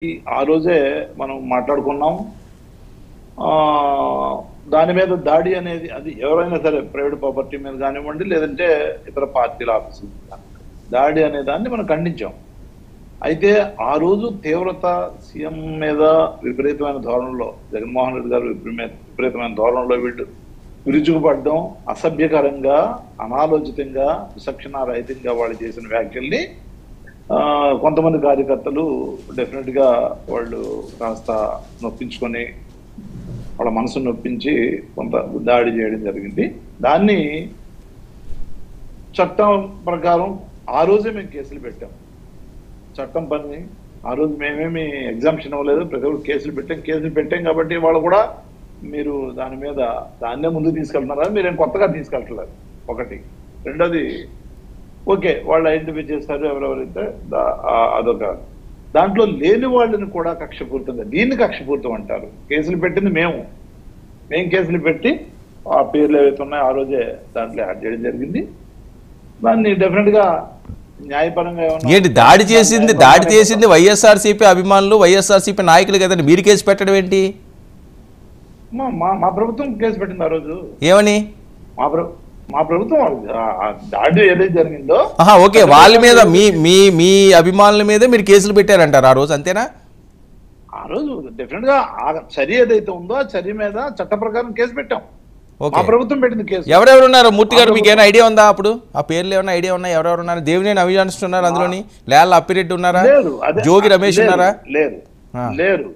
ఆ రోజే మనం మాట్లాడుకున్నాం. దాని మీద దాడి అనేది అది ఎవరైనా సరే ప్రైవేట్ ప్రాపర్టీ మీద కానివ్వండి, లేదంటే ఇతర పార్టీల ఆఫీసుల మీద కానివ్వండి, దాడి అనే దాన్ని మనం ఖండించాం. అయితే ఆ రోజు తీవ్రత సీఎం మీద విపరీతమైన ధోరణిలో, జగన్మోహన్ రెడ్డి గారు విపరీతమైన ధోరణిలో వీళ్ళు విరుచుకుపడడం, అసభ్యకరంగా, అనాలోచితంగా, విచక్షణారహితంగా వాళ్ళు చేసిన వ్యాఖ్యల్ని కొంతమంది కార్యకర్తలు డెఫినెట్ గా వాళ్ళు కాస్త నొప్పించుకొని వాళ్ళ మనసును నొప్పించి కొంత దాడి చేయడం జరిగింది. దాన్ని చట్టం ప్రకారం ఆ రోజే మేము కేసులు పెట్టాం. చట్టం పని ఆ రోజు మేమేమి ఎగ్జామ్షన్ ఇవ్వలేదు, ప్రతి ఒక్కరు కేసులు పెట్టాం కాబట్టి వాళ్ళు కూడా మీరు దాని మీద దాన్నే ముందుకు తీసుకెళ్తున్నారా, మీరేం కొత్తగా తీసుకెళ్తలేదు ఒకటి. రెండోది ఓకే, వాళ్ళు ఐడెంటిఫై చేస్తారు ఎవరెవరైతే, అదొక దాంట్లో లేని వాళ్ళని కూడా కక్షపూరితంగా, దీన్ని కక్షపూరితం అంటారు. కేసులు పెట్టింది మేము కేసులు పెట్టి ఆ పేర్లు ఏవైతే ఉన్నాయో ఆ రోజే దాంట్లో యాడ్ చేయడం జరిగింది. దాన్ని డెఫినెట్ గా న్యాయపరంగా ఏంటి దాడి చేసింది వైఎస్ఆర్సీపీ అభిమానులు, వైఎస్ఆర్సీపీ నాయకులు కదండి, మీరు కేసు పెట్టడం ఏంటి? మా ప్రభుత్వం కేసు పెట్టింది ఆ రోజు. ఏమని? మా ప్రభుత్వం దాడి ఏదైతే జరిగిందో ఓకే, వాళ్ళ మీద మీ అభిమానుల మీద మీరు కేసులు పెట్టారంటారు ఆ రోజు, అంతేనా? ఆ రోజు డెఫినెట్ గా ఆ చర్య ఏదైతే ఉందో ఆ చర్య మీద చట్ట ప్రకారం కేసు పెట్టాం. మా ప్రభుత్వం పెట్టింది కేసు. ఎవరెవరు ఉన్నారు మూర్తి గారు, మీకు ఏమైనా ఐడియా ఉందా? అప్పుడు ఆ పేర్లు ఏమైనా ఐడియా ఉన్నాయి? ఎవరెవరు ఉన్నారు? దేవినేని అవినాష్ ఉన్నారు అందులోని, లేళ్ళ అప్పిరెడ్డి ఉన్నారా, జోగి రమేష్ ఉన్నారా? లేరు.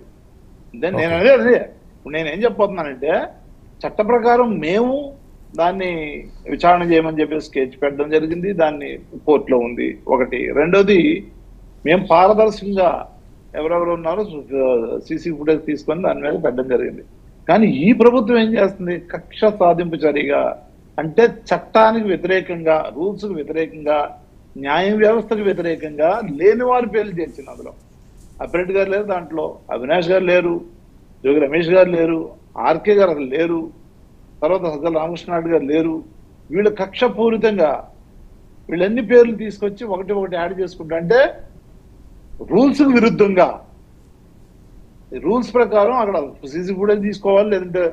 నేనేం చెప్పబోతున్నానంటే, చట్ట ప్రకారం మేము దాన్ని విచారణ చేయమని చెప్పేసి స్కెచ్ పెట్టడం జరిగింది. దాన్ని కోర్టులో ఉంది ఒకటి. రెండోది, మేము పారదర్శకంగా ఎవరెవరు ఉన్నారో సీసీ ఫుటేజ్ తీసుకొని దాని మీద పెట్టడం జరిగింది. కానీ ఈ ప్రభుత్వం ఏం చేస్తుంది? కక్ష సాధింపు చర్యగా, అంటే చట్టానికి వ్యతిరేకంగా, రూల్స్ కు వ్యతిరేకంగా, న్యాయ వ్యవస్థకు వ్యతిరేకంగా లేని వారి పేర్లు చేర్చింది. అందులో అప్పిరెడ్డి గారు లేరు, దాంట్లో అవినాష్ గారు లేరు, జోగి రమేష్ గారు లేరు, ఆర్కే గారు అసలు లేరు, తర్వాత సజ్జల రామకృష్ణారెడ్డి గారు లేరు. వీళ్ళు కక్షపూరితంగా వీళ్ళన్ని పేర్లు తీసుకొచ్చి ఒకటి యాడ్ చేసుకుంటా, అంటే రూల్స్ కు విరుద్ధంగా, రూల్స్ ప్రకారం అక్కడ సీసీ ఫుటేజ్ తీసుకోవాలి, లేదంటే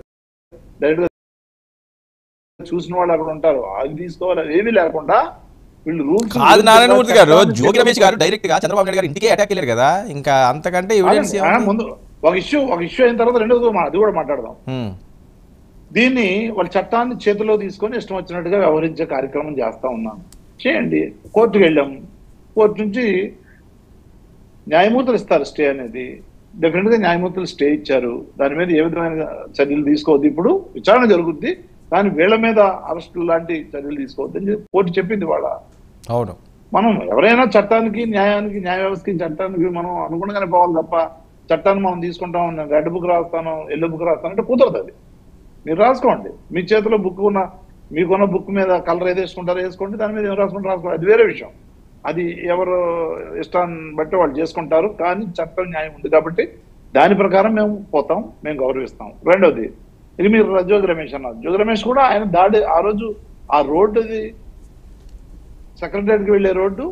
డైరెక్ట్ గా చూసిన వాళ్ళు అక్కడ ఉంటారు అది తీసుకోవాలి, ఏమీ లేకుండా వీళ్ళు రూల్స్. కాదు నారాయణమూర్తి గారు, జోగి రమేష్ గారు డైరెక్ట్ గా చంద్రబాబు నాయుడు గారు ఇంటికే అటాక్ వెళ్ళారు కదా, ఇంకా అంతకంటే ఎవిడెన్స్ ముందు ఒక ఇష్యూ అయిన తర్వాత రెండోది అది కూడా మాట్లాడదాం. దీన్ని వాళ్ళ చట్టాన్ని చేతిలో తీసుకొని ఇష్టం వచ్చినట్టుగా వ్యవహరించే కార్యక్రమం చేస్తా ఉన్నాను. చేయండి. కోర్టుకు వెళ్ళాం, కోర్టు నుంచి న్యాయమూర్తులు ఇస్తారు స్టే అనేది. డెఫినెట్ గా న్యాయమూర్తులు స్టే ఇచ్చారు. దాని మీద ఏ విధమైన చర్యలు తీసుకోవద్దు, ఇప్పుడు విచారణ జరుగుద్ది, కానీ వీళ్ళ మీద అరెస్టులు లాంటి చర్యలు తీసుకోవద్దు అని కోర్టు చెప్పింది. వాళ్ళ అవును, మనం ఎవరైనా చట్టానికి, న్యాయానికి, న్యాయ వ్యవస్థకి, చట్టానికి మనం అనుగుణంగానే పోవాలి తప్ప చట్టాన్ని మనం తీసుకుంటాం, రెడ్ బుక్ రాస్తాను, ఎల్లో బుక్ రాస్తాను అంటే కుదరదు. అది మీరు రాసుకోండి, మీ చేతిలో బుక్ ఉన్న, మీకున్న బుక్ మీద కలర్ ఏది వేసుకుంటారో వేసుకోండి, దాని మీద ఏం రాసుకుంటారో రాసుకోండి, అది వేరే విషయం. అది ఎవరు ఇష్టాన్ని బట్టి వాళ్ళు చేసుకుంటారు. కానీ చట్టం న్యాయం ఉంది కాబట్టి దాని ప్రకారం మేము పోతాం, మేము గౌరవిస్తాం. రెండోది, ఇది మీరు జోగి రమేష్ అన్నారు. జోగి రమేష్ కూడా ఆయన దాడి ఆ రోజు, ఆ రోడ్డుది సెక్రటరీకి వెళ్లే రోడ్డు,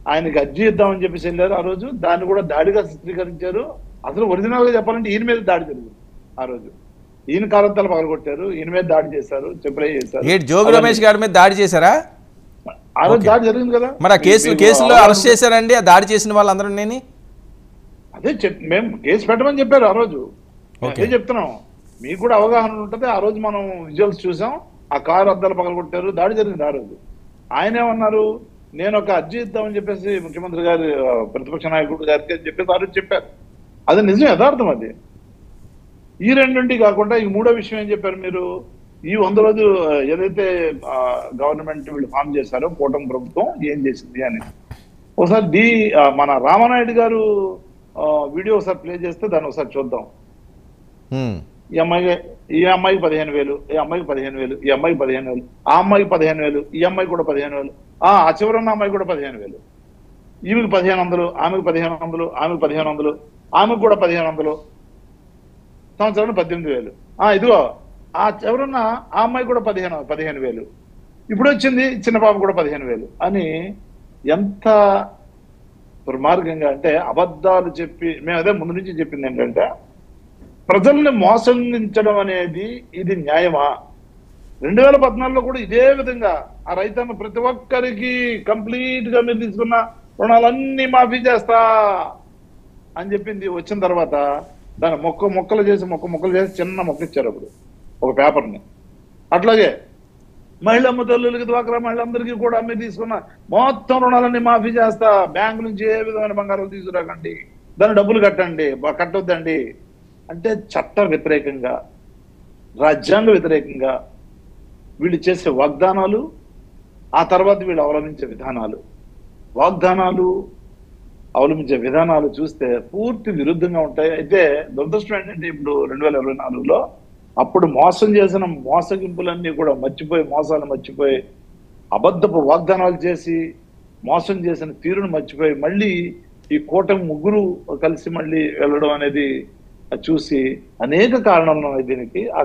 ఆయనకి అర్జీ ఇద్దామని చెప్పేసి వెళ్ళారు ఆ రోజు. దాన్ని కూడా దాడిగా చిత్రీకరించారు. అసలు ఒరిజినల్ గా చెప్పాలంటే ఈయన మీద దాడి జరిగింది ఆ రోజు. ఈయన కారంతాలు పగలగొట్టారు, ఈయన మీద దాడి చేశారు, చెప్పలే చేశారు. జోగి రమేష్ గారి మీద దాడి చేశారా? ఆ రోజు దాడి జరిగింది కదా. మరి ఆ కేసులో అరెస్ట్ చేశారండి ఆ దాడి చేసిన వాళ్ళందరూ? అదే మేము కేసు పెట్టమని చెప్పారు ఆ రోజు. అదే చెప్తున్నాం, మీకు కూడా అవగాహన ఉంటుంది. ఆ రోజు మనం విజువల్స్ చూసాం, ఆ కారు అద్దాలు పగలగొట్టారు, దాడి జరిగింది ఆ రోజు. ఆయన ఏమన్నారు, నేను ఒక అర్జీ ఇద్దామని చెప్పేసి ముఖ్యమంత్రి గారి, ప్రతిపక్ష నాయకుడు గారికి అని చెప్పేసి ఆ రోజు చెప్పారు. అది నిజం, యథార్థం. అది ఈ రెండుంటి కాకుండా ఈ మూడో విషయం ఏం చెప్పారు మీరు, ఈ 100 రోజులు ఏదైతే గవర్నమెంట్ వీళ్ళు ఫామ్ చేశారో కూటమి ప్రభుత్వం ఏం చేసింది అని. ఒకసారి మన రామానాయుడు గారు వీడియో ఒకసారి ప్లే చేస్తే దాన్ని ఒకసారి చూద్దాం. ఈ అమ్మాయికి 15,000, ఈ అమ్మాయికి 15,000, ఈ అమ్మాయికి 15,000, ఆ అమ్మాయికి 15,000, ఈ అమ్మాయి కూడా 15,000, ఆ చివరన్న అమ్మాయి కూడా 15,000, ఈమెకి 1,500, ఆమెకు 1,500, ఆమెకు 1,500, ఆమెకు కూడా 1,500, సంవత్సరానికి 18,000. ఇదిగో ఆ చివరన్న ఆ అమ్మాయి కూడా 15,000, ఇప్పుడు వచ్చింది చిన్న పాప కూడా 15,000 అని ఎంత దుర్మార్గంగా అంటే అబద్ధాలు చెప్పి మేము అదే ముందు నుంచి చెప్పింది ఏంటంటే ప్రజల్ని మోసగించడం అనేది ఇది న్యాయమా? 2014లో కూడా ఇదే విధంగా ఆ రైతన్న ప్రతి ఒక్కరికి కంప్లీట్ గా మీరు తీసుకున్న రుణాలన్నీ మాఫీ చేస్తా అని చెప్పింది. వచ్చిన తర్వాత దాన్ని మొక్కలు చేసి చిన్న మొక్క ఇచ్చారు అప్పుడు ఒక పేపర్ని. అట్లాగే మహిళమ్మ తల్లులకి డ్వాక్రా మహిళలందరికీ కూడా మీరు తీసుకున్న మొత్తం రుణాలన్నీ మాఫీ చేస్తా, బ్యాంకు నుంచి ఏ విధమైన బంగారం తీసుకురాకండి, దాన్ని డబ్బులు కట్టొద్దండి అంటే చట్ట వ్యతిరేకంగా, రాజ్యాంగ వ్యతిరేకంగా వీళ్ళు చేసే వాగ్దానాలు, ఆ తర్వాత వీళ్ళు అవలంబించే విధానాలు, అవలంబించే విధానాలు చూస్తే పూర్తి విరుద్ధంగా ఉంటాయి. అయితే దురదృష్టం ఏంటంటే ఇప్పుడు 2024లో అప్పుడు మోసం చేసిన మోసగింపులన్నీ కూడా మోసాలు మర్చిపోయి అబద్ధపు వాగ్దానాలు చేసి మోసం చేసిన తీరును మర్చిపోయి మళ్ళీ ఈ కూటమి ముగ్గురు కలిసి మళ్ళీ వెళ్ళడం అనేది చూసి అనేక కారణాలు ఉన్నాయి దీనికి. ఆ